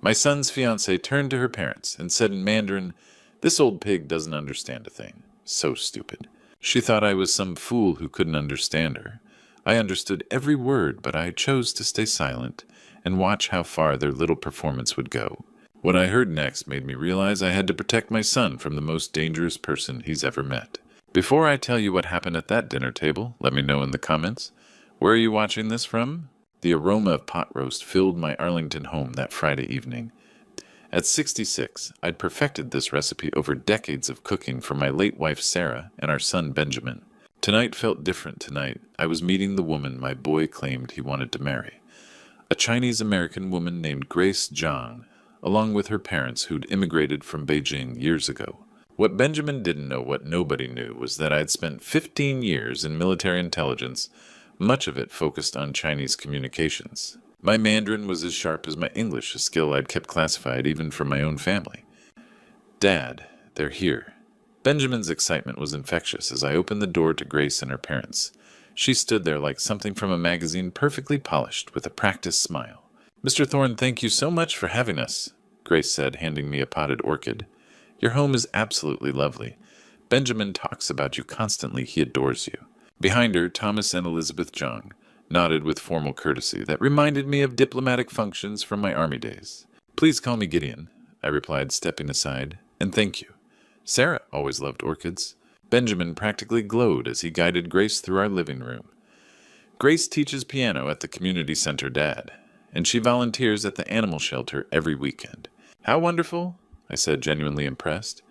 My son's fiancée turned to her parents and said in Mandarin, "This old pig doesn't understand a thing. So stupid." She thought I was some fool who couldn't understand her. I understood every word, but I chose to stay silent and watch how far their little performance would go. What I heard next made me realize I had to protect my son from the most dangerous person he's ever met. Before I tell you what happened at that dinner table, let me know in the comments. Where are you watching this from? The aroma of pot roast filled my Arlington home that Friday evening. At 66, I'd perfected this recipe over decades of cooking for my late wife Sarah and our son Benjamin. Tonight felt different tonight. I was meeting the woman my boy claimed he wanted to marry. A Chinese-American woman named Grace Zhang, along with her parents who'd immigrated from Beijing years ago. What Benjamin didn't know, what nobody knew, was that I'd spent 15 years in military intelligence, much of it focused on Chinese communications. My Mandarin was as sharp as my English, a skill I'd kept classified even from my own family. "Dad, they're here." Benjamin's excitement was infectious as I opened the door to Grace and her parents. She stood there like something from a magazine, perfectly polished, with a practiced smile. "Mr. Thorne, thank you so much for having us," Grace said, handing me a potted orchid. "Your home is absolutely lovely. Benjamin talks about you constantly. He adores you." Behind her, Thomas and Elizabeth Zhang nodded with formal courtesy that reminded me of diplomatic functions from my army days. "Please call me Gideon," I replied, stepping aside, "and thank you." Sarah always loved orchids. Benjamin practically glowed as he guided Grace through our living room. "Grace teaches piano at the community center, Dad, and she volunteers at the animal shelter every weekend." "How wonderful," I said, genuinely impressed.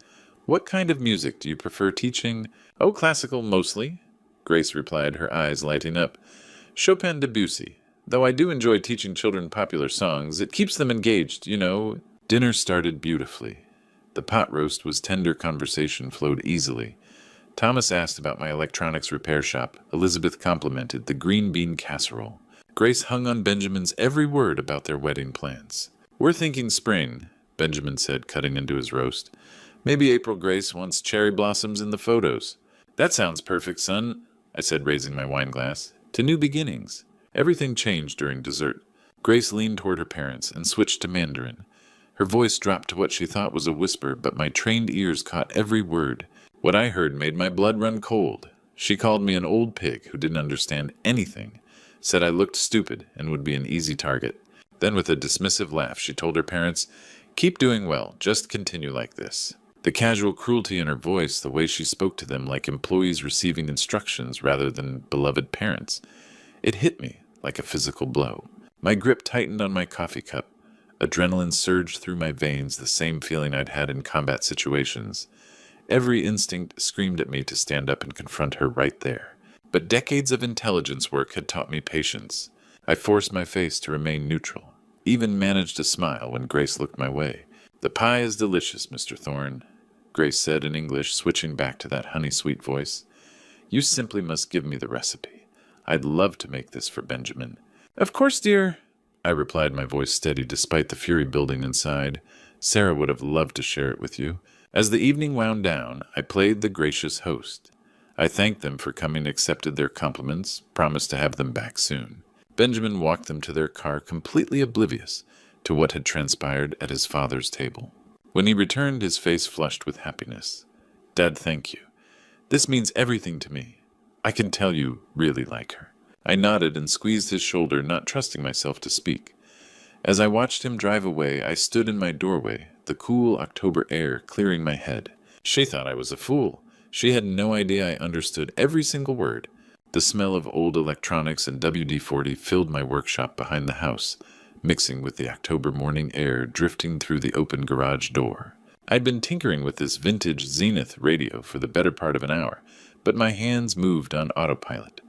"What kind of music do you prefer teaching?" "Oh, classical, mostly," Grace replied, her eyes lighting up. "Chopin, Debussy. Though I do enjoy teaching children popular songs. It keeps them engaged, you know." Dinner started beautifully. The pot roast was tender, conversation flowed easily. Thomas asked about my electronics repair shop. Elizabeth complimented the green bean casserole. Grace hung on Benjamin's every word about their wedding plans. "We're thinking spring," Benjamin said, cutting into his roast. "Maybe April. Grace wants cherry blossoms in the photos." "That sounds perfect, son," I said, raising my wine glass. "To new beginnings." Everything changed during dessert. Grace leaned toward her parents and switched to Mandarin. Her voice dropped to what she thought was a whisper, but my trained ears caught every word. What I heard made my blood run cold. She called me an old pig who didn't understand anything, said I looked stupid and would be an easy target. Then with a dismissive laugh, she told her parents, "Keep doing well, just continue like this." The casual cruelty in her voice, the way she spoke to them like employees receiving instructions rather than beloved parents, it hit me like a physical blow. My grip tightened on my coffee cup. Adrenaline surged through my veins, the same feeling I'd had in combat situations. Every instinct screamed at me to stand up and confront her right there. But decades of intelligence work had taught me patience. I forced my face to remain neutral, even managed a smile when Grace looked my way. "The pie is delicious, Mr. Thorne," Grace said in English, switching back to that honey-sweet voice. "You simply must give me the recipe. I'd love to make this for Benjamin." "Of course, dear," I replied, my voice steady despite the fury building inside. "Sarah would have loved to share it with you." As the evening wound down, I played the gracious host. I thanked them for coming, accepted their compliments, promised to have them back soon. Benjamin walked them to their car, completely oblivious to what had transpired at his father's table. When he returned, his face flushed with happiness. "Dad, thank you. This means everything to me. I can tell you really like her." I nodded and squeezed his shoulder, not trusting myself to speak. As I watched him drive away, I stood in my doorway, the cool October air clearing my head. She thought I was a fool. She had no idea I understood every single word. The smell of old electronics and WD-40 filled my workshop behind the house, mixing with the October morning air drifting through the open garage door. I'd been tinkering with this vintage Zenith radio for the better part of an hour, but my hands moved on autopilot.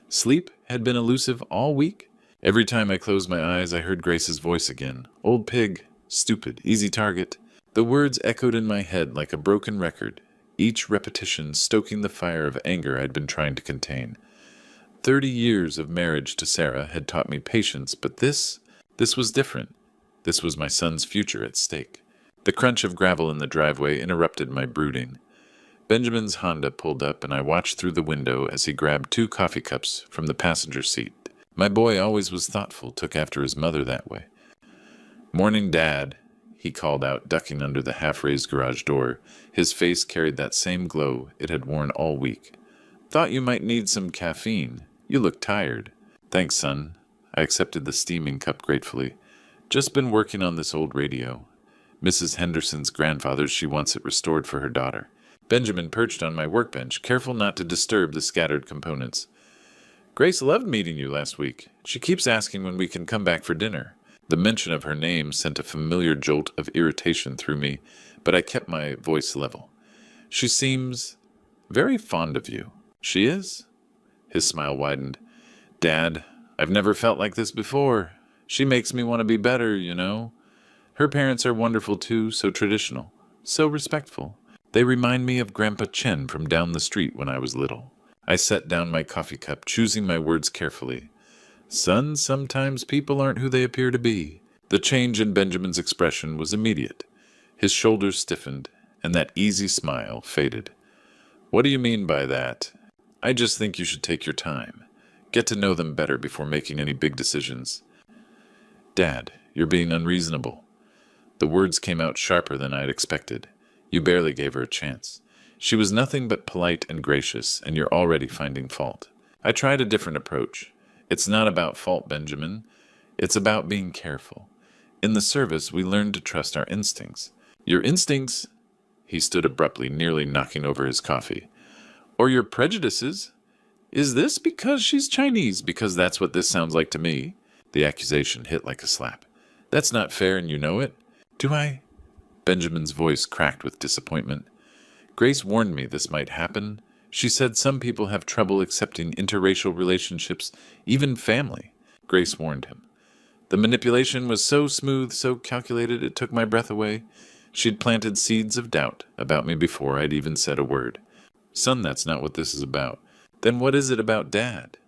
Sleep had been elusive all week. Every time I closed my eyes, I heard Grace's voice again. "Old pig, stupid, easy target." The words echoed in my head like a broken record, each repetition stoking the fire of anger I'd been trying to contain. 30 years of marriage to Sarah had taught me patience, but this was different. This was my son's future at stake. The crunch of gravel in the driveway interrupted my brooding. Benjamin's Honda pulled up, and I watched through the window as he grabbed 2 coffee cups from the passenger seat. My boy always was thoughtful, took after his mother that way. "Morning, Dad," he called out, ducking under the half-raised garage door. His face carried that same glow it had worn all week. "Thought you might need some caffeine. You look tired." "Thanks, son." I accepted the steaming cup gratefully. "Just been working on this old radio. Mrs. Henderson's grandfather's. She wants it restored for her daughter." Benjamin perched on my workbench, careful not to disturb the scattered components. "Grace loved meeting you last week. She keeps asking when we can come back for dinner." The mention of her name sent a familiar jolt of irritation through me, but I kept my voice level. "She seems very fond of you." "She is?" His smile widened. "Dad, I've never felt like this before. She makes me want to be better, you know. Her parents are wonderful too, so traditional, so respectful. They remind me of Grandpa Chen from down the street when I was little." I set down my coffee cup, choosing my words carefully. "Son, sometimes people aren't who they appear to be." The change in Benjamin's expression was immediate. His shoulders stiffened, and that easy smile faded. "What do you mean by that?" "I just think you should take your time. Get to know them better before making any big decisions." "Dad, you're being unreasonable." The words came out sharper than I had expected. "You barely gave her a chance. She was nothing but polite and gracious, and you're already finding fault." I tried a different approach. "It's not about fault, Benjamin. It's about being careful. In the service, we learn to trust our instincts." "Your instincts?" He stood abruptly, nearly knocking over his coffee. "Or your prejudices? Is this because she's Chinese? Because that's what this sounds like to me." The accusation hit like a slap. "That's not fair, and you know it." "Do I?" Benjamin's voice cracked with disappointment. "Grace warned me this might happen. She said some people have trouble accepting interracial relationships, even family." Grace warned him. The manipulation was so smooth, so calculated, it took my breath away. She'd planted seeds of doubt about me before I'd even said a word. "Son, that's not what this is about." "Then what is it about, Dad?"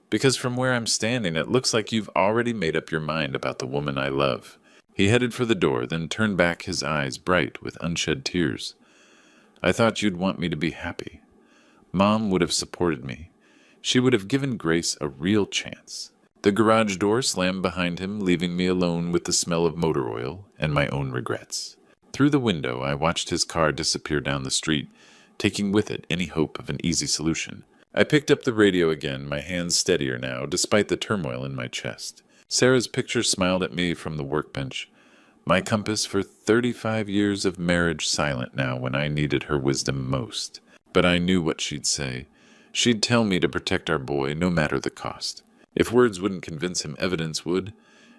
"Because from where I'm standing, it looks like you've already made up your mind about the woman I love." He headed for the door, then turned back, his eyes bright with unshed tears. "I thought you'd want me to be happy. Mom would have supported me. She would have given Grace a real chance." The garage door slammed behind him, leaving me alone with the smell of motor oil and my own regrets. Through the window, I watched his car disappear down the street, taking with it any hope of an easy solution. I picked up the radio again, my hands steadier now, despite the turmoil in my chest. Sarah's picture smiled at me from the workbench. My compass for 35 years of marriage silent now when I needed her wisdom most. But I knew what she'd say. She'd tell me to protect our boy, no matter the cost. If words wouldn't convince him, evidence would,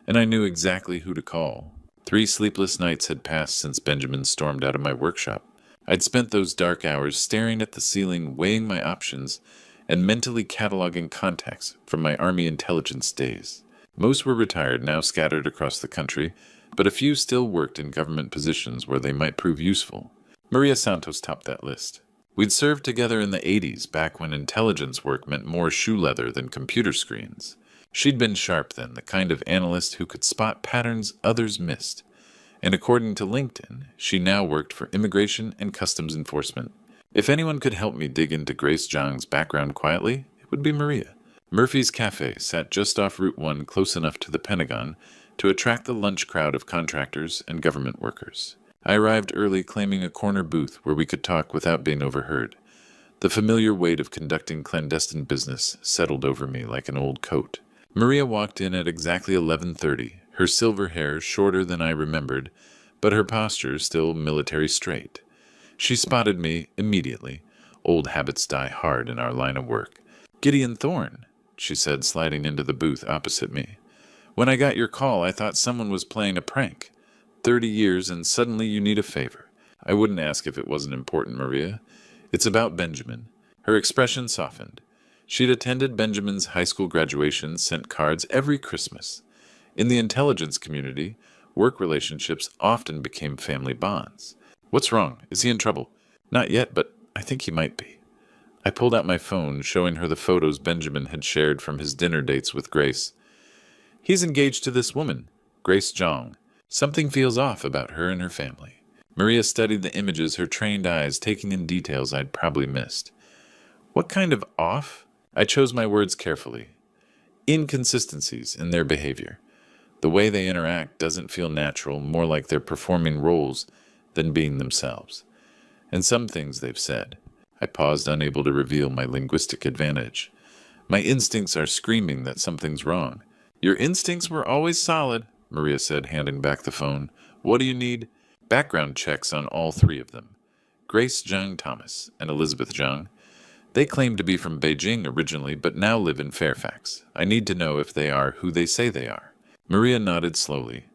and I knew exactly who to call. 3 sleepless nights had passed since Benjamin stormed out of my workshop. I'd spent those dark hours staring at the ceiling, weighing my options, and mentally cataloging contacts from my Army intelligence days. Most were retired, now scattered across the country, but a few still worked in government positions where they might prove useful. Maria Santos topped that list. We'd served together in the 80s, back when intelligence work meant more shoe leather than computer screens. She'd been sharp then, the kind of analyst who could spot patterns others missed. And according to LinkedIn, she now worked for Immigration and Customs Enforcement. If anyone could help me dig into Grace Zhang's background quietly, it would be Maria. Murphy's Cafe sat just off Route 1, close enough to the Pentagon to attract the lunch crowd of contractors and government workers. I arrived early, claiming a corner booth where we could talk without being overheard. The familiar weight of conducting clandestine business settled over me like an old coat. Maria walked in at exactly 11:30, her silver hair shorter than I remembered, but her posture still military straight. She spotted me immediately. Old habits die hard in our line of work. "Gideon Thorne," she said, sliding into the booth opposite me. "When I got your call, I thought someone was playing a prank. 30 years and suddenly you need a favor." "I wouldn't ask if it wasn't important, Maria. It's about Benjamin." Her expression softened. She'd attended Benjamin's high school graduation, sent cards every Christmas. In the intelligence community, work relationships often became family bonds. "What's wrong? Is he in trouble?" "Not yet, but I think he might be." I pulled out my phone, showing her the photos Benjamin had shared from his dinner dates with Grace. "He's engaged to this woman, Grace Zhang. Something feels off about her and her family." Maria studied the images, her trained eyes taking in details I'd probably missed. "What kind of off?" I chose my words carefully. "Inconsistencies in their behavior. The way they interact doesn't feel natural, more like they're performing roles than being themselves. And some things they've said. I paused, unable to reveal my linguistic advantage. My instincts are screaming that something's wrong. Your instincts were always solid, Maria said, handing back the phone. What do you need? Background checks on all three of them. Grace Zhang Thomas and Elizabeth Zhang. They claim to be from Beijing originally, but now live in Fairfax. I need to know if they are who they say they are. Maria nodded slowly.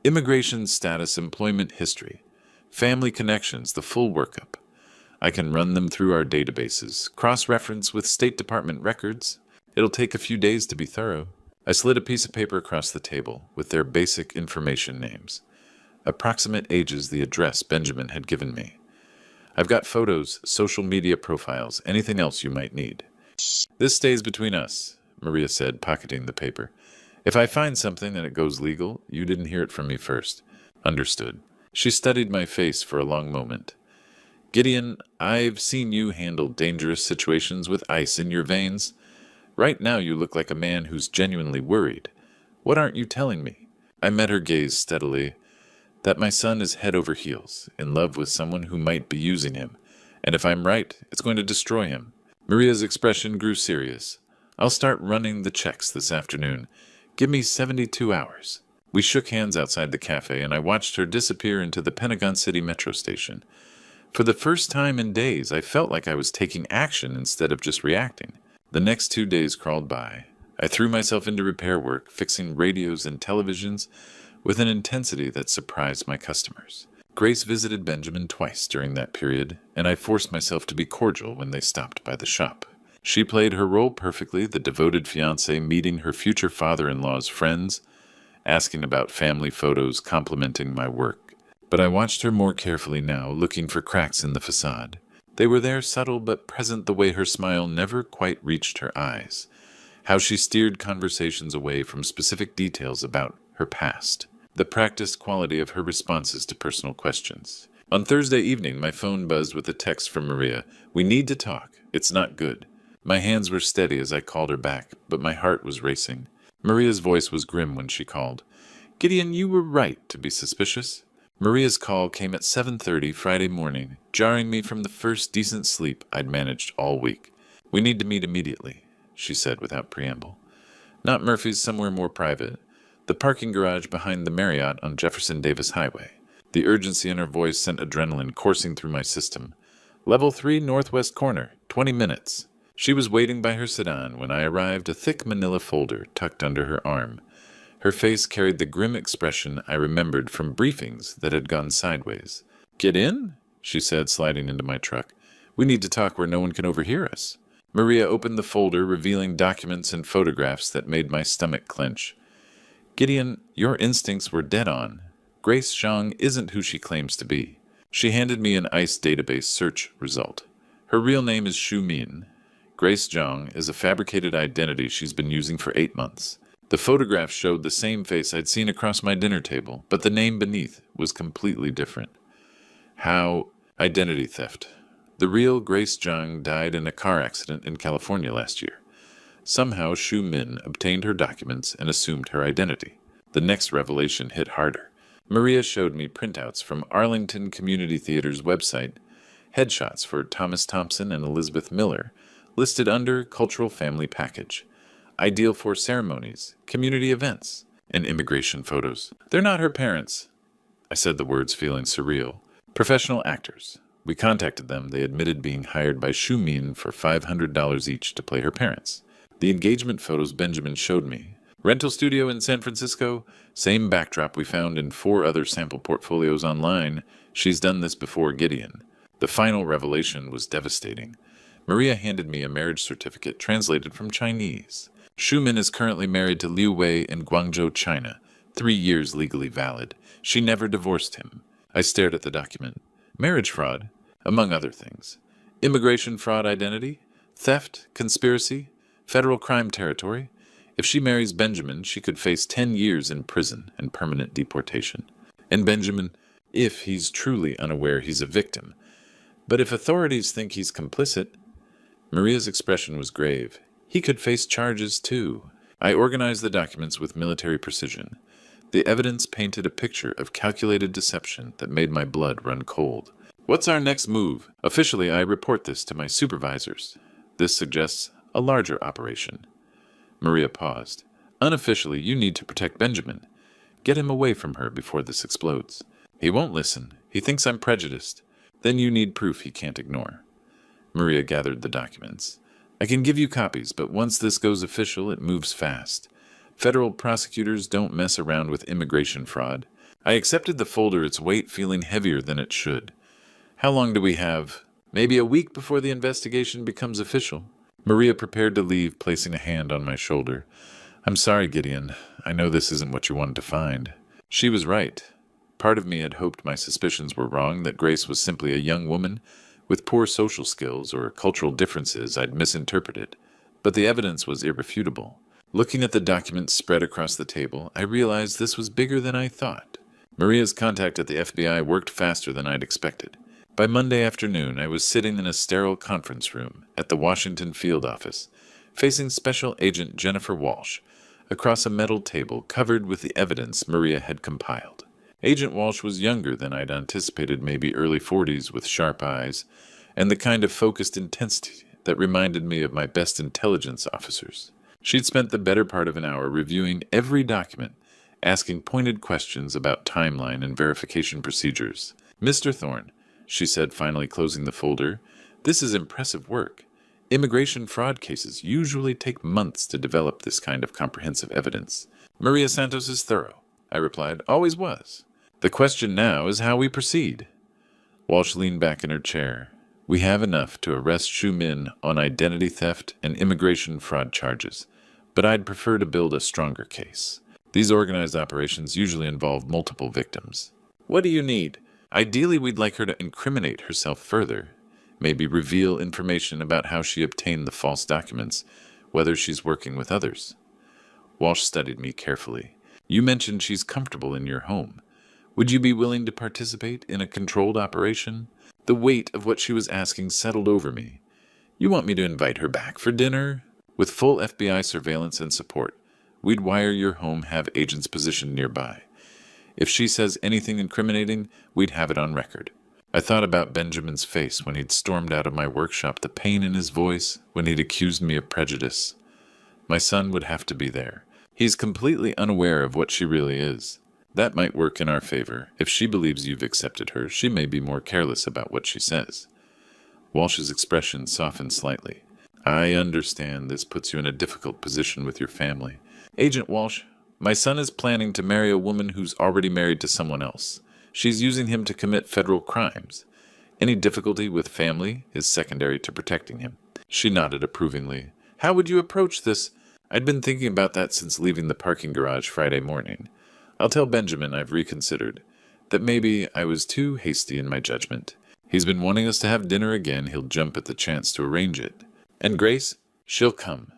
Immigration status, employment history, family connections, the full workup. I can run them through our databases, cross-reference with State Department records. It'll take a few days to be thorough. I slid a piece of paper across the table with their basic information names. Approximate ages, the address Benjamin had given me. I've got photos, social media profiles, anything else you might need. This stays between us, Maria said, pocketing the paper. If I find something and it goes legal, you didn't hear it from me first. Understood. She studied my face for a long moment. Gideon, I've seen you handle dangerous situations with ice in your veins. Right now you look like a man who's genuinely worried. What aren't you telling me? I met her gaze steadily. That my son is head over heels, in love with someone who might be using him. And if I'm right, it's going to destroy him. Maria's expression grew serious. I'll start running the checks this afternoon. Give me 72 hours. We shook hands outside the cafe, and I watched her disappear into the Pentagon City metro station. For the first time in days, I felt like I was taking action instead of just reacting. The next 2 days crawled by. I threw myself into repair work, fixing radios and televisions with an intensity that surprised my customers. Grace visited Benjamin twice during that period, and I forced myself to be cordial when they stopped by the shop. She played her role perfectly, the devoted fiancée meeting her future father-in-law's friends, asking about family photos, complimenting my work. But I watched her more carefully now, looking for cracks in the facade. They were there, subtle but present, the way her smile never quite reached her eyes, how she steered conversations away from specific details about her past, the practiced quality of her responses to personal questions. On Thursday evening, my phone buzzed with a text from Maria. We need to talk. It's not good. My hands were steady as I called her back, but my heart was racing. Maria's voice was grim when she called. Gideon, you were right to be suspicious. Maria's call came at 7:30 Friday morning, jarring me from the first decent sleep I'd managed all week. We need to meet immediately, she said without preamble. Not Murphy's, somewhere more private. The parking garage behind the Marriott on Jefferson Davis Highway. The urgency in her voice sent adrenaline coursing through my system. Level 3 northwest corner, 20 minutes. She was waiting by her sedan when I arrived, a thick manila folder tucked under her arm. Her face carried the grim expression I remembered from briefings that had gone sideways. Get in, she said, sliding into my truck. We need to talk where no one can overhear us. Maria opened the folder, revealing documents and photographs that made my stomach clench. Gideon, your instincts were dead on. Grace Zhang isn't who she claims to be. She handed me an ICE database search result. Her real name is Xu Min. Grace Zhang is a fabricated identity she's been using for 8 months. The photograph showed the same face I'd seen across my dinner table, but the name beneath was completely different. How? Identity theft. The real Grace Zhang died in a car accident in California last year. Somehow Xu Min obtained her documents and assumed her identity. The next revelation hit harder. Maria showed me printouts from Arlington Community Theater's website, headshots for Thomas Thompson and Elizabeth Miller, listed under Cultural Family Package. Ideal for ceremonies, community events, and immigration photos. They're not her parents. I said the words feeling surreal. Professional actors. We contacted them. They admitted being hired by Xu Min for $500 each to play her parents. The engagement photos Benjamin showed me. Rental studio in San Francisco, same backdrop we found in 4 other sample portfolios online. She's done this before Gideon. The final revelation was devastating. Maria handed me a marriage certificate translated from Chinese. Xu Min is currently married to Liu Wei in Guangzhou, China, 3 years legally valid. She never divorced him. I stared at the document. Marriage fraud, among other things. Immigration fraud identity, theft, conspiracy, federal crime territory. If she marries Benjamin, she could face 10 years in prison and permanent deportation. And Benjamin, if he's truly unaware he's a victim. But if authorities think he's complicit, Maria's expression was grave. He could face charges too. I organized the documents with military precision. The evidence painted a picture of calculated deception that made my blood run cold. What's our next move? Officially, I report this to my supervisors. This suggests a larger operation. Maria paused. Unofficially, you need to protect Benjamin. Get him away from her before this explodes. He won't listen. He thinks I'm prejudiced. Then you need proof he can't ignore. Maria gathered the documents. I can give you copies, but once this goes official, it moves fast. Federal prosecutors don't mess around with immigration fraud. I accepted the folder, its weight feeling heavier than it should. How long do we have? Maybe a week before the investigation becomes official. Maria prepared to leave, placing a hand on my shoulder. I'm sorry, Gideon. I know this isn't what you wanted to find. She was right. Part of me had hoped my suspicions were wrong, that Grace was simply a young woman with poor social skills or cultural differences I'd misinterpreted. But the evidence was irrefutable. Looking at the documents spread across the table, I realized this was bigger than I thought. Maria's contact at the FBI worked faster than I'd expected. By Monday afternoon, I was sitting in a sterile conference room at the Washington field office, facing Special Agent Jennifer Walsh, across a metal table covered with the evidence Maria had compiled. Agent Walsh was younger than I'd anticipated, maybe early 40s, with sharp eyes, and the kind of focused intensity that reminded me of my best intelligence officers. She'd spent the better part of an hour reviewing every document, asking pointed questions about timeline and verification procedures. Mr. Thorne, she said, finally closing the folder, this is impressive work. Immigration fraud cases usually take months to develop this kind of comprehensive evidence. Maria Santos is thorough, I replied. Always was. The question now is how we proceed. Walsh leaned back in her chair. We have enough to arrest Shu Min on identity theft and immigration fraud charges, but I'd prefer to build a stronger case. These organized operations usually involve multiple victims. What do you need? Ideally, we'd like her to incriminate herself further, maybe reveal information about how she obtained the false documents, whether she's working with others. Walsh studied me carefully. You mentioned she's comfortable in your home. Would you be willing to participate in a controlled operation? The weight of what she was asking settled over me. You want me to invite her back for dinner? With full FBI surveillance and support, we'd wire your home, have agents positioned nearby. If she says anything incriminating, we'd have it on record. I thought about Benjamin's face when he'd stormed out of my workshop, the pain in his voice when he'd accused me of prejudice. My son would have to be there. He's completely unaware of what she really is. That might work in our favor. If she believes you've accepted her, she may be more careless about what she says. Walsh's expression softened slightly. I understand this puts you in a difficult position with your family. Agent Walsh, my son is planning to marry a woman who's already married to someone else. She's using him to commit federal crimes. Any difficulty with family is secondary to protecting him. She nodded approvingly. How would you approach this? I'd been thinking about that since leaving the parking garage Friday morning. I'll tell Benjamin I've reconsidered, that maybe I was too hasty in my judgment. He's been wanting us to have dinner again. He'll jump at the chance to arrange it. And Grace, she'll come.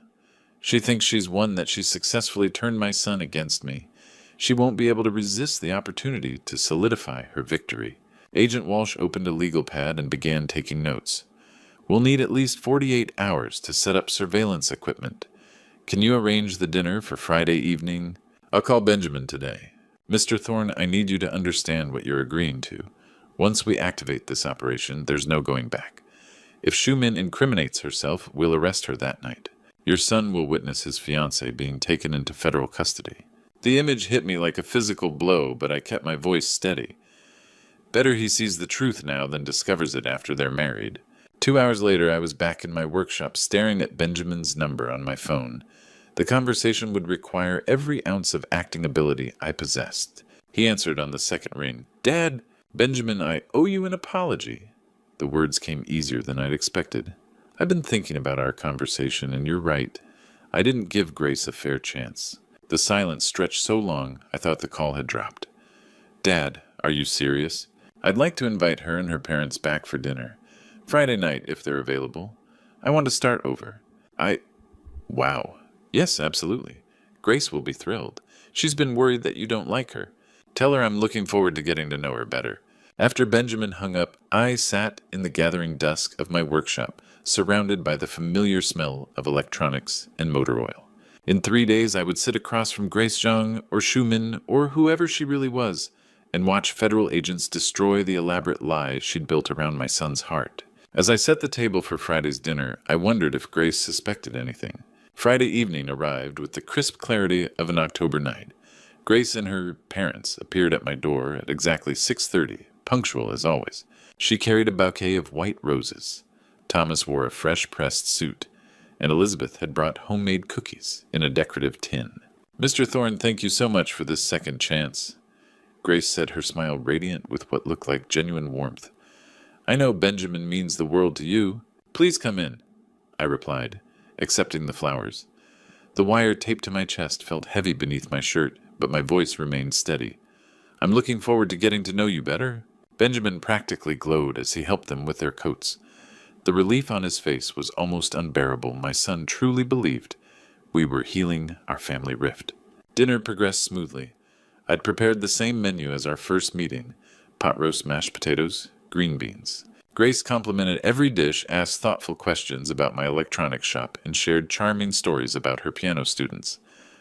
She thinks she's won, that she's successfully turned my son against me. She won't be able to resist the opportunity to solidify her victory. Agent Walsh opened a legal pad and began taking notes. We'll need at least 48 hours to set up surveillance equipment. Can you arrange the dinner for Friday evening? I'll call Benjamin today. Mr. Thorne, I need you to understand what you're agreeing to. Once we activate this operation, there's no going back. If Shu Min incriminates herself, we'll arrest her that night. Your son will witness his fiancée being taken into federal custody. The image hit me like a physical blow, but I kept my voice steady. Better he sees the truth now than discovers it after they're married. 2 hours later, I was back in my workshop, staring at Benjamin's number on my phone. The conversation would require every ounce of acting ability I possessed. He answered on the second ring. Dad, Benjamin, I owe you an apology. The words came easier than I'd expected. I've been thinking about our conversation, and you're right. I didn't give Grace a fair chance. The silence stretched so long, I thought the call had dropped. Dad, are you serious? I'd like to invite her and her parents back for dinner. Friday night, if they're available. I want to start over. Wow. Yes, absolutely. Grace will be thrilled. She's been worried that you don't like her. Tell her I'm looking forward to getting to know her better. After Benjamin hung up, I sat in the gathering dusk of my workshop, surrounded by the familiar smell of electronics and motor oil. In 3 days, I would sit across from Grace Zhang or Shu Min or whoever she really was and watch federal agents destroy the elaborate lies she'd built around my son's heart. As I set the table for Friday's dinner, I wondered if Grace suspected anything. Friday evening arrived with the crisp clarity of an October night. Grace and her parents appeared at my door at exactly 6:30, punctual as always. She carried a bouquet of white roses. Thomas wore a fresh-pressed suit, and Elizabeth had brought homemade cookies in a decorative tin. "Mr. Thorne, thank you so much for this second chance." Grace said, her smile radiant with what looked like genuine warmth. "I know Benjamin means the world to you. Please come in," I replied, accepting the flowers. The wire taped to my chest felt heavy beneath my shirt, but my voice remained steady. "I'm looking forward to getting to know you better." Benjamin practically glowed as he helped them with their coats. The relief on his face was almost unbearable. My son truly believed we were healing our family rift. Dinner progressed smoothly. I'd prepared the same menu as our first meeting: pot roast mashed potatoes, green beans. Grace complimented every dish, asked thoughtful questions about my electronics shop, and shared charming stories about her piano students.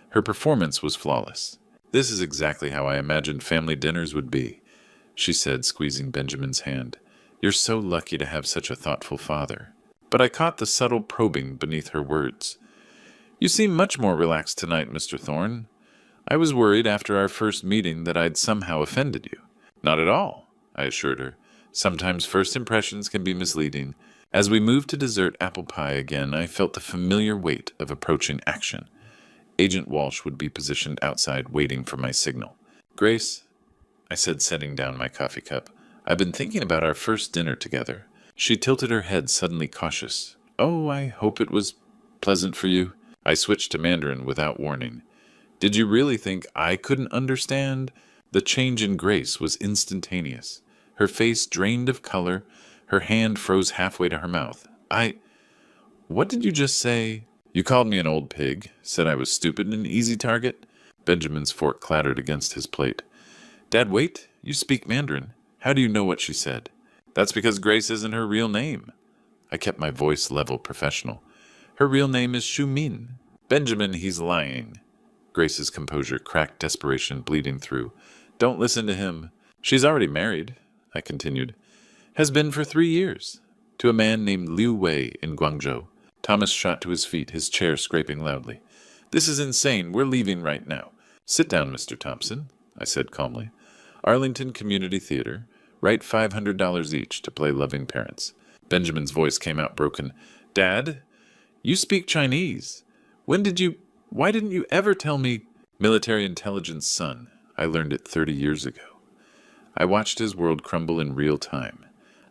Her performance was flawless. "This is exactly how I imagined family dinners would be," she said, squeezing Benjamin's hand. "You're so lucky to have such a thoughtful father." But I caught the subtle probing beneath her words. "You seem much more relaxed tonight, Mr. Thorne. I was worried after our first meeting that I'd somehow offended you." "Not at all," I assured her. "Sometimes first impressions can be misleading." As we moved to dessert apple pie again, I felt the familiar weight of approaching action. Agent Walsh would be positioned outside waiting for my signal. "Grace," I said, setting down my coffee cup, "I've been thinking about our first dinner together." She tilted her head, suddenly cautious. "Oh, I hope it was pleasant for you." I switched to Mandarin without warning. "Did you really think I couldn't understand?" The change in Grace was instantaneous. Her face drained of color, her hand froze halfway to her mouth. What did you just say?" "You called me an old pig, said I was stupid and an easy target." Benjamin's fork clattered against his plate. "Dad, wait, you speak Mandarin. How do you know what she said?" "That's because Grace isn't her real name." I kept my voice level, professional. "Her real name is Shu Min." "Benjamin, he's lying." Grace's composure cracked, desperation bleeding through. "Don't listen to him." "She's already married," I continued. "Has been for 3 years. To a man named Liu Wei in Guangzhou." Thomas shot to his feet, his chair scraping loudly. "This is insane. We're leaving right now." "Sit down, Mr. Thompson," I said calmly. "Arlington Community Theater. Write $500 each to play loving parents." Benjamin's voice came out broken. "Dad, you speak Chinese. Why didn't you ever tell me?" "Military intelligence, son. I learned it 30 years ago." I watched his world crumble in real time.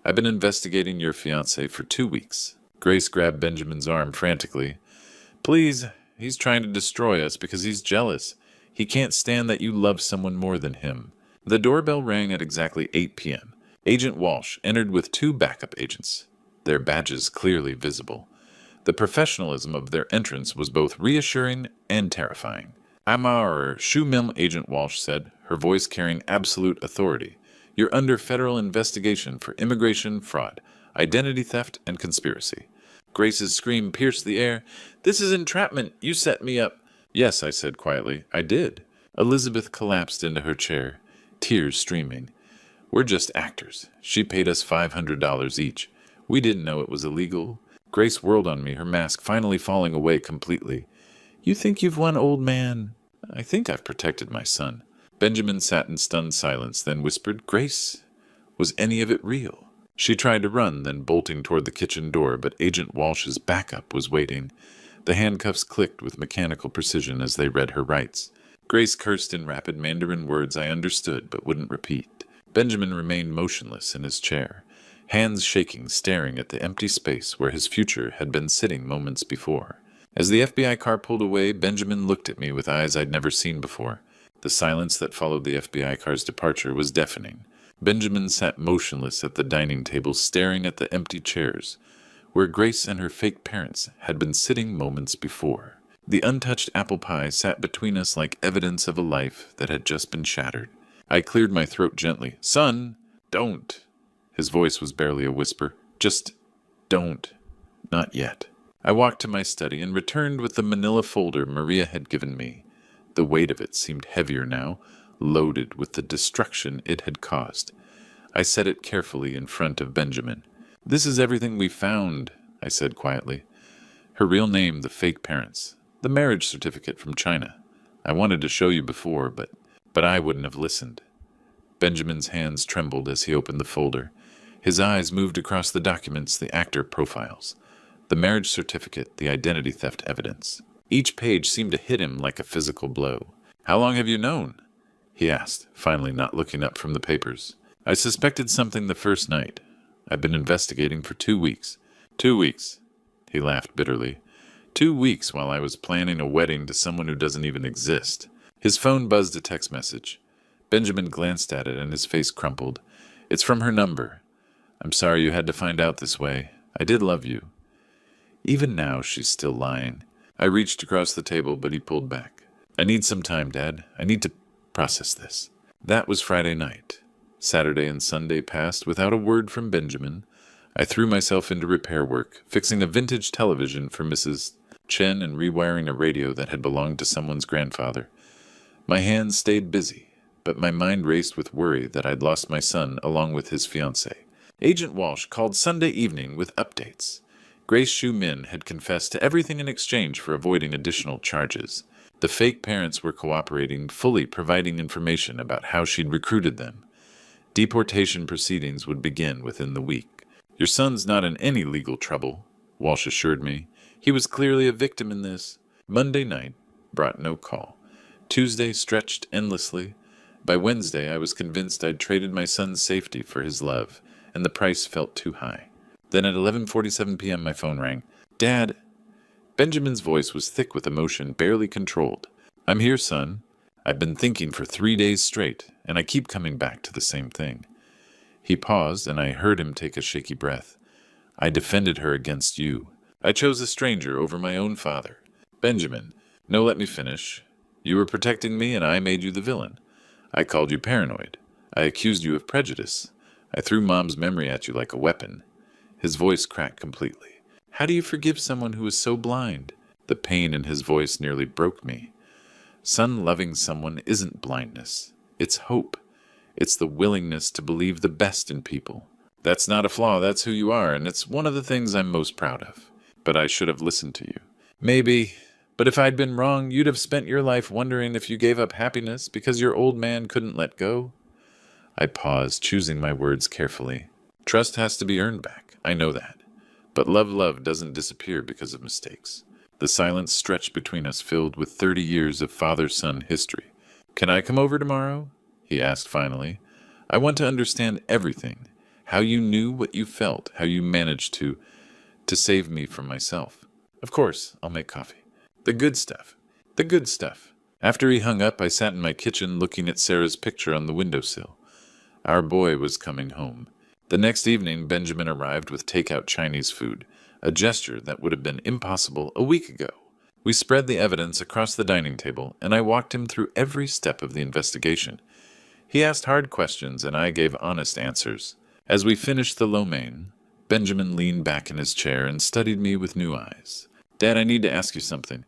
"I've been investigating your fiancé for 2 weeks. Grace grabbed Benjamin's arm frantically. "Please, he's trying to destroy us because he's jealous. He can't stand that you love someone more than him." The doorbell rang at exactly 8 p.m. Agent Walsh entered with 2 backup agents, their badges clearly visible. The professionalism of their entrance was both reassuring and terrifying. "I'm our Shu Mim," Agent Walsh said, her voice carrying absolute authority. "You're under federal investigation for immigration fraud, identity theft, and conspiracy." Grace's scream pierced the air. "This is entrapment! You set me up!" "Yes," I said quietly, "I did." Elizabeth collapsed into her chair, tears streaming. "We're just actors. She paid us $500 each. We didn't know it was illegal." Grace whirled on me, her mask finally falling away completely. "You think you've won, old man?" "I think I've protected my son." Benjamin sat in stunned silence, then whispered, "Grace, was any of it real?" She tried to run, then bolting toward the kitchen door, but Agent Walsh's backup was waiting. The handcuffs clicked with mechanical precision as they read her rights. Grace cursed in rapid Mandarin words I understood but wouldn't repeat. Benjamin remained motionless in his chair, hands shaking, staring at the empty space where his future had been sitting moments before. As the FBI car pulled away, Benjamin looked at me with eyes I'd never seen before. The silence that followed the FBI car's departure was deafening. Benjamin sat motionless at the dining table, staring at the empty chairs, where Grace and her fake parents had been sitting moments before. The untouched apple pie sat between us like evidence of a life that had just been shattered. I cleared my throat gently. "Son, don't." His voice was barely a whisper. "Just don't. Not yet." I walked to my study and returned with the manila folder Maria had given me. The weight of it seemed heavier now, loaded with the destruction it had caused. I set it carefully in front of Benjamin. "This is everything we found," I said quietly. "Her real name, the fake parents, the marriage certificate from China. I wanted to show you before, but I wouldn't have listened." Benjamin's hands trembled as he opened the folder. His eyes moved across the documents, the actor profiles, the marriage certificate, the identity theft evidence. Each page seemed to hit him like a physical blow. "How long have you known?" he asked, finally not looking up from the papers. "I suspected something the first night. I've been investigating for 2 weeks. 2 weeks." He laughed bitterly. 2 weeks while I was planning a wedding to someone who doesn't even exist. His phone buzzed a text message. Benjamin glanced at it and his face crumpled. "It's from her number. I'm sorry you had to find out this way. I did love you." Even now, she's still lying. I reached across the table, but he pulled back. "I need some time, Dad. I need to process this." That was Friday night. Saturday and Sunday passed without a word from Benjamin. I threw myself into repair work, fixing a vintage television for Mrs. Chen and rewiring a radio that had belonged to someone's grandfather. My hands stayed busy, but my mind raced with worry that I'd lost my son along with his fiancée. Agent Walsh called Sunday evening with updates. Grace Shu Min had confessed to everything in exchange for avoiding additional charges. The fake parents were cooperating, fully providing information about how she'd recruited them. Deportation proceedings would begin within the week. "Your son's not in any legal trouble," Walsh assured me. "He was clearly a victim in this." Monday night brought no call. Tuesday stretched endlessly. By Wednesday, I was convinced I'd traded my son's safety for his love, and the price felt too high. Then at 11:47 p.m. my phone rang. "Dad." Benjamin's voice was thick with emotion, barely controlled. "I'm here, son. I've been thinking for 3 days straight, and I keep coming back to the same thing." He paused, and I heard him take a shaky breath. "I defended her against you. I chose a stranger over my own father." "Benjamin, no, let me finish. You were protecting me, and I made you the villain. I called you paranoid. I accused you of prejudice. I threw Mom's memory at you like a weapon." His voice cracked completely. "How do you forgive someone who is so blind?" The pain in his voice nearly broke me. Son, loving someone isn't blindness. It's hope. It's the willingness to believe the best in people. That's not a flaw, that's who you are, and it's one of the things I'm most proud of. But I should have listened to you. Maybe, but if I'd been wrong, you'd have spent your life wondering if you gave up happiness because your old man couldn't let go. I paused, choosing my words carefully. Trust has to be earned back, I know that. But love doesn't disappear because of mistakes. The silence stretched between us filled with 30 years of father-son history. "Can I come over tomorrow?" he asked finally. "I want to understand everything. How you knew what you felt, how you managed to save me from myself." "Of course, I'll make coffee." The good stuff. The good stuff. After he hung up, I sat in my kitchen looking at Sarah's picture on the windowsill. Our boy was coming home. The next evening, Benjamin arrived with takeout Chinese food, a gesture that would have been impossible a week ago. We spread the evidence across the dining table, and I walked him through every step of the investigation. He asked hard questions, and I gave honest answers. As we finished the lo mein, Benjamin leaned back in his chair and studied me with new eyes. "Dad, I need to ask you something.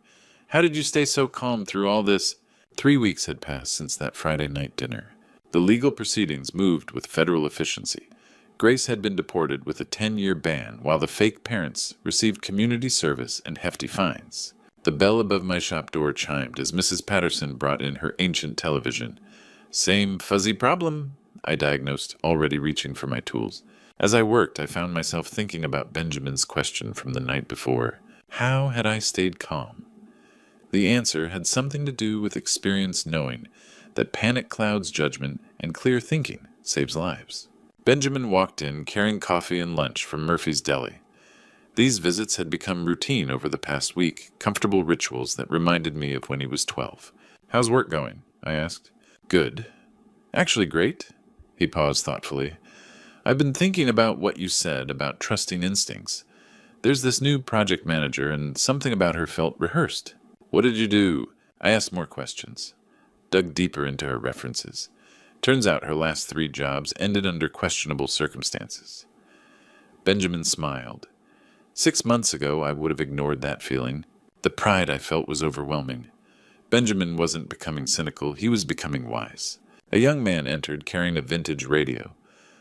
How did you stay so calm through all this?" 3 weeks had passed since that Friday night dinner. The legal proceedings moved with federal efficiency. Grace had been deported with a 10-year ban, while the fake parents received community service and hefty fines. The bell above my shop door chimed as Mrs. Patterson brought in her ancient television. "Same fuzzy problem," I diagnosed, already reaching for my tools. As I worked, I found myself thinking about Benjamin's question from the night before. How had I stayed calm? The answer had something to do with experience, knowing that panic clouds judgment and clear thinking saves lives. Benjamin walked in carrying coffee and lunch from Murphy's Deli. These visits had become routine over the past week, comfortable rituals that reminded me of when he was 12. "How's work going?" I asked. "Good. Actually great." He paused thoughtfully. "I've been thinking about what you said about trusting instincts. There's this new project manager, and something about her felt rehearsed." "What did you do?" I asked more questions, dug deeper into her references. Turns out her last 3 jobs ended under questionable circumstances. Benjamin smiled. 6 months ago, I would have ignored that feeling. The pride I felt was overwhelming. Benjamin wasn't becoming cynical, he was becoming wise. A young man entered carrying a vintage radio.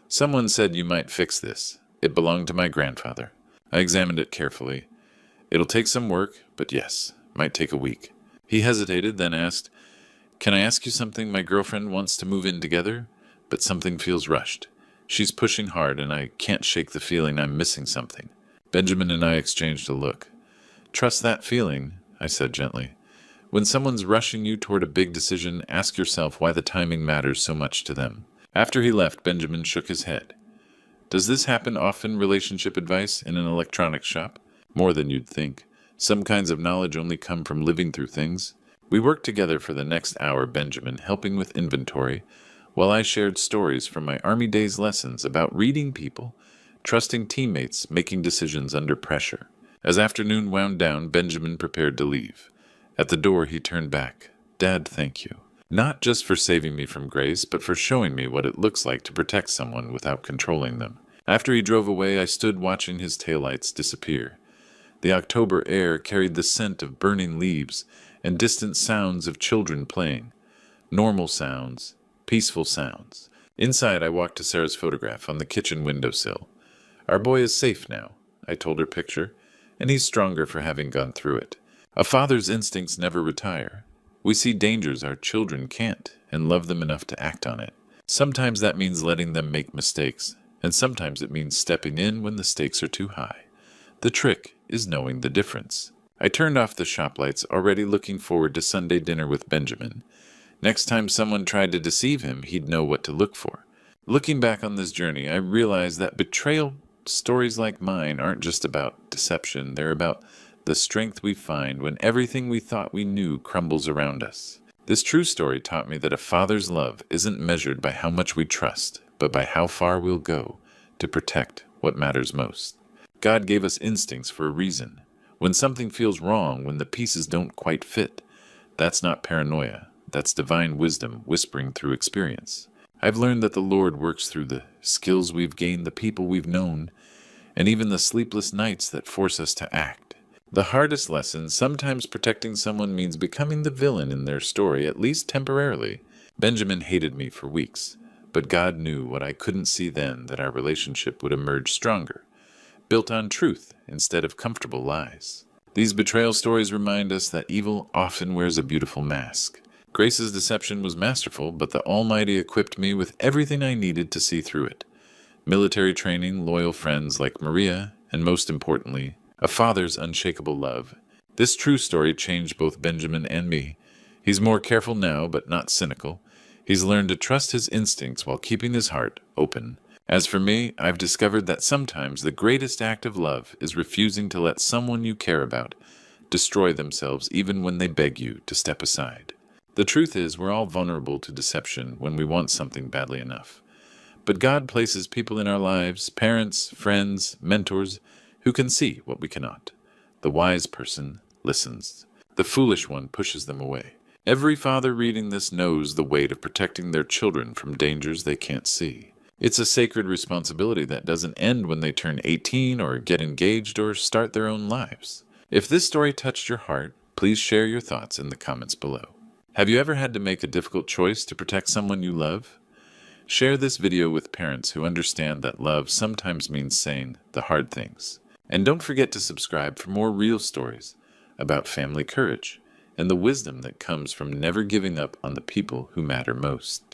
Someone said, "You might fix this. It belonged to my grandfather." I examined it carefully. "It'll take some work, but yes, might take a week." He hesitated, then asked, "Can I ask you something? My girlfriend wants to move in together, but something feels rushed. She's pushing hard, and I can't shake the feeling I'm missing something." Benjamin and I exchanged a look. "Trust that feeling," I said gently. "When someone's rushing you toward a big decision, ask yourself why the timing matters so much to them." After he left, Benjamin shook his head. "Does this happen often, relationship advice, in an electronics shop?" "More than you'd think. Some kinds of knowledge only come from living through things." We worked together for the next hour, Benjamin helping with inventory, while I shared stories from my Army days lessons about reading people, trusting teammates, making decisions under pressure. As afternoon wound down, Benjamin prepared to leave. At the door, he turned back. "Dad, thank you. Not just for saving me from Grace, but for showing me what it looks like to protect someone without controlling them." After he drove away, I stood watching his taillights disappear. The October air carried the scent of burning leaves and distant sounds of children playing. Normal sounds, peaceful sounds. Inside, I walked to Sarah's photograph on the kitchen windowsill. "Our boy is safe now," I told her picture, "and he's stronger for having gone through it." A father's instincts never retire. We see dangers our children can't and love them enough to act on it. Sometimes that means letting them make mistakes, and sometimes it means stepping in when the stakes are too high. The trick is knowing the difference. I turned off the shop lights, already looking forward to Sunday dinner with Benjamin. Next time someone tried to deceive him, he'd know what to look for. Looking back on this journey, I realized that betrayal stories like mine aren't just about deception, they're about the strength we find when everything we thought we knew crumbles around us. This true story taught me that a father's love isn't measured by how much we trust, but by how far we'll go to protect what matters most. God gave us instincts for a reason. When something feels wrong, when the pieces don't quite fit, that's not paranoia. That's divine wisdom whispering through experience. I've learned that the Lord works through the skills we've gained, the people we've known, and even the sleepless nights that force us to act. The hardest lesson, sometimes protecting someone means becoming the villain in their story, at least temporarily. Benjamin hated me for weeks, but God knew what I couldn't see then, that our relationship would emerge stronger, built on truth instead of comfortable lies. These betrayal stories remind us that evil often wears a beautiful mask. Grace's deception was masterful, but the Almighty equipped me with everything I needed to see through it. Military training, loyal friends like Maria, and most importantly, a father's unshakable love. This true story changed both Benjamin and me. He's more careful now, but not cynical. He's learned to trust his instincts while keeping his heart open. As for me, I've discovered that sometimes the greatest act of love is refusing to let someone you care about destroy themselves even when they beg you to step aside. The truth is, we're all vulnerable to deception when we want something badly enough. But God places people in our lives, parents, friends, mentors, who can see what we cannot. The wise person listens. The foolish one pushes them away. Every father reading this knows the weight of protecting their children from dangers they can't see. It's a sacred responsibility that doesn't end when they turn 18 or get engaged or start their own lives. If this story touched your heart, please share your thoughts in the comments below. Have you ever had to make a difficult choice to protect someone you love? Share this video with parents who understand that love sometimes means saying the hard things. And don't forget to subscribe for more real stories about family courage and the wisdom that comes from never giving up on the people who matter most.